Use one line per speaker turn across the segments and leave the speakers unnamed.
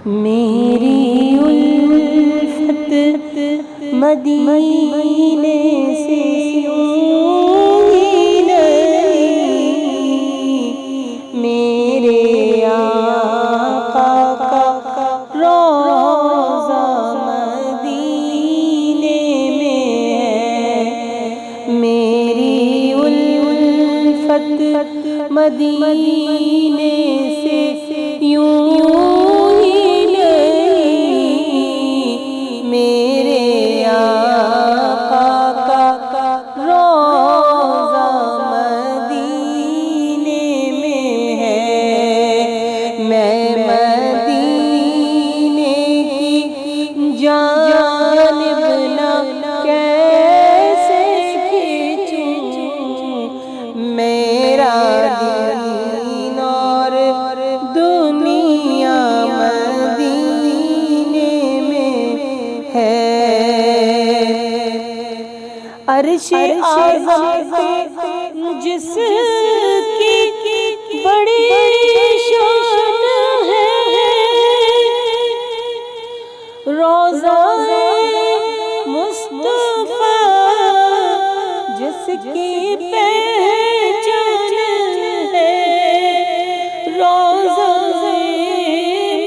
میری الفت مدینے سے یوں ہی نہیں، میرے آقا کا روضہ مدینے میں ہے، میری الفت مدینے سے یوں عرش اعظم پہ جس کی بڑی شان ہے، روضہ مصطفیٰ جس کی پہچان ہے، روضہ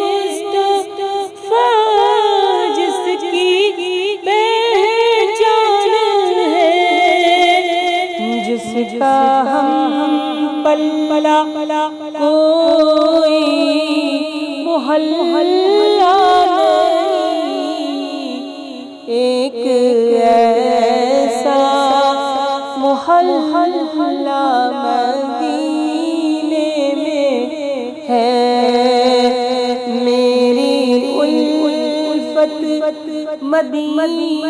مصطفیٰ جس کی جس کا ہم پلہ کوئی محلہ نہیں، ایک ایسا محلہ مدینے میں ہے، میری الفت مدینے